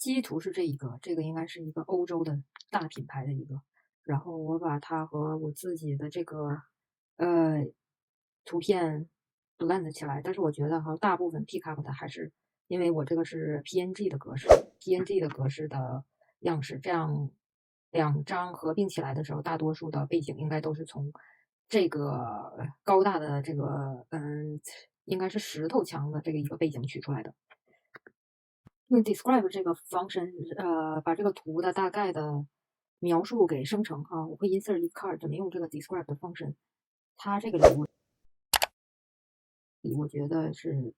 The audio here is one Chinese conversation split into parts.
基图是这一个，这个应该是一个欧洲的大品牌的一个，然后我把它和我自己的这个呃图片 blend 起来，但是我觉得哈，大部分 pick up 的还是因为我这个是 PNG 的格式，PNG 的格式的样式，这样两张合并起来的时候，大多数的背景应该都是从这个高大的这个应该是石头墙的这个一个背景取出来的。用 describe 这个 function，把这个图的大概的描述给生成哈，我会 insert leaf card，怎么用这个 describe 的 function，它这个我觉得是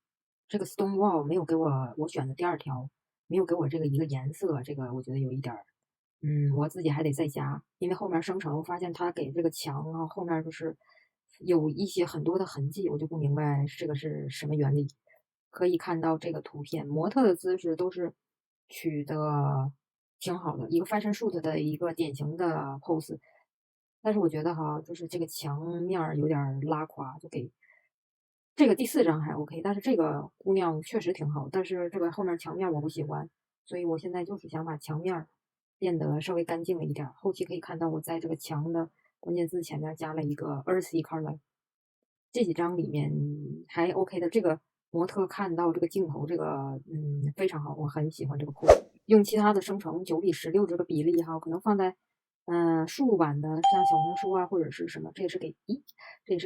这个 stone wall 没有给我选的第二条，没有给我这个一个颜色，这个我觉得有一点儿，我自己还得再加，因为后面生成我发现它给这个墙啊后面就是有一些很多的痕迹，我就不明白这个是什么原理。可以看到这个图片，模特的姿势都是取得挺好的，一个 fashion shoot 的一个典型的 pose。但是我觉得哈，就是这个墙面儿有点儿拉垮，就给这个第四张还 OK，但是这个姑娘确实挺好，但是这个后面墙面我不喜欢，所以我现在就是想把墙面儿变得稍微干净了一点儿。后期可以看到我在这个墙的关键字前面加了一个 earthy color，这几张里面还 OK 的。这个模特看到这个镜头，这个非常好，我很喜欢这个 pose。用其他的生成9:16这个比例哈，可能放在竖版的像小红书啊或者是什么，这也是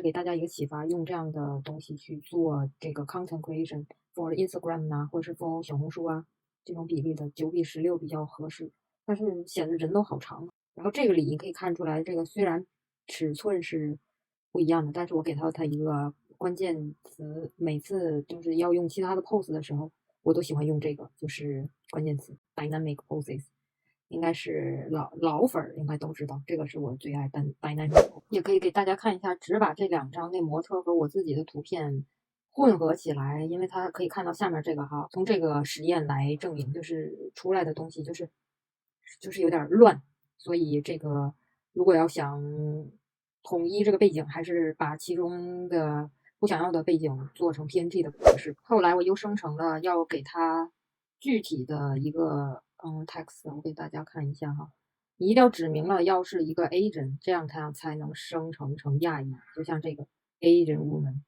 给大家一个启发，用这样的东西去做这个 content creation for Instagram 呐、或者是 for 小红书啊，这种比例的9:16比较合适，但是显得人都好长。然后这个里你可以看出来，这个虽然尺寸是不一样的，但是我给它一个关键词，每次就是要用其他的 pose 的时候，我都喜欢用这个，就是关键词 dynamic poses。应该是老粉儿应该都知道，这个是我最爱的 dynamic。也可以给大家看一下，只把这两张那模特和我自己的图片混合起来，因为它可以看到下面这个哈，从这个实验来证明，就是出来的东西就是有点乱，所以这个如果要想统一这个背景，还是把其中的不想要的背景做成 PNG 的格式。后来我又生成了要给它具体的一个text，我给大家看一下哈。你一定要指明了要是一个 agent，这样它才能生成成亚裔，就像这个 Asian woman，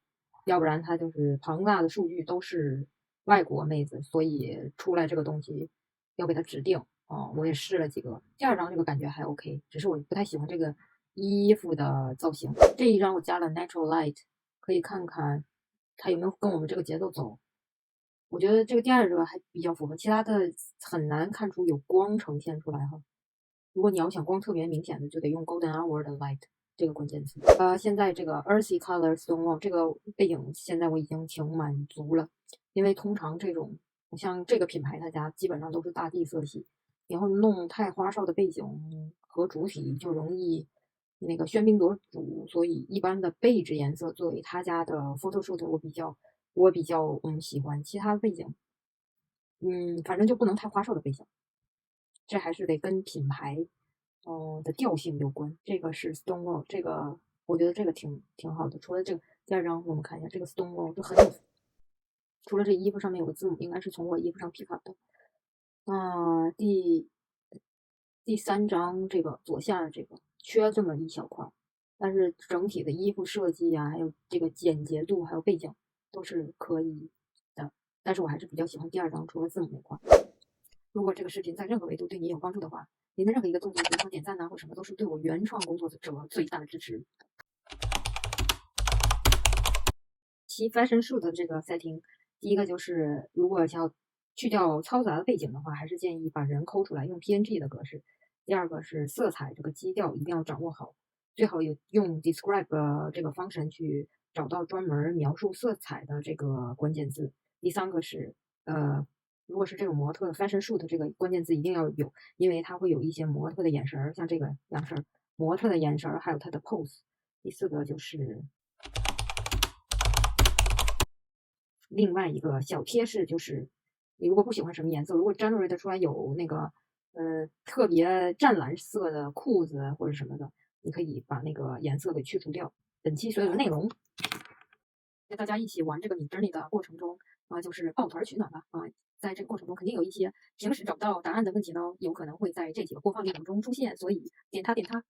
要不然它就是庞大的数据都是外国妹子，所以出来这个东西要给它指定。我也试了几个，第二张这个感觉还 OK，只是我不太喜欢这个衣服的造型。这一张我加了 natural light，可以看看它有没有跟我们这个节奏走。我觉得这个第二个还比较符合，其他的很难看出有光呈现出来哈。如果你要想光特别明显的，就得用 golden hour 的 light 这个关键词。现在这个 earthy color stone wall 这个背景，现在我已经挺满足了，因为通常这种像这个品牌，他家基本上都是大地色系，然后弄太花哨的背景和主体就容易那个喧宾夺主，所以一般的贝质颜色作为他家的 photo shoot，我比较喜欢，其他的背景反正就不能太花哨的背景。这还是得跟品牌，的调性有关。这个是 Stonewall，这个我觉得这个挺好的。除了这个，第二张我们看一下，这个 Stonewall 就很有，除了这衣服上面有个字母，应该是从我衣服上 pick up 的。第三张这个左下这个缺这么一小块，但是整体的衣服设计啊，还有这个简洁度，还有背景都是可以的。但是我还是比较喜欢第二张，除了字母那块。如果这个视频在任何维度对你有帮助的话，您的任何一个动作，比如说点赞呐、或什么，都是对我原创工作者最大的支持。其 fashion shoot 的这个 setting，第一个就是如果要去掉嘈杂的背景的话，还是建议把人抠出来，用 PNG 的格式。第二个是色彩这个基调一定要掌握好，最好有用 describe 这个方式去找到专门描述色彩的这个关键字。第三个是如果是这种模特的 fashion shoot 这个关键字一定要有，因为它会有一些模特的眼神儿，像这个样式儿，模特的眼神儿，还有它的 pose。第四个就是另外一个小贴士，就是你如果不喜欢什么颜色，如果 generate 出来有那个特别湛蓝色的裤子或者什么的，你可以把那个颜色给去除掉。本期所有的内容，在大家一起玩这个 Midjourney 的过程中就是抱团取暖吧在这个过程中，肯定有一些平时找不到答案的问题呢，有可能会在这几个播放列表中出现，所以点它点它。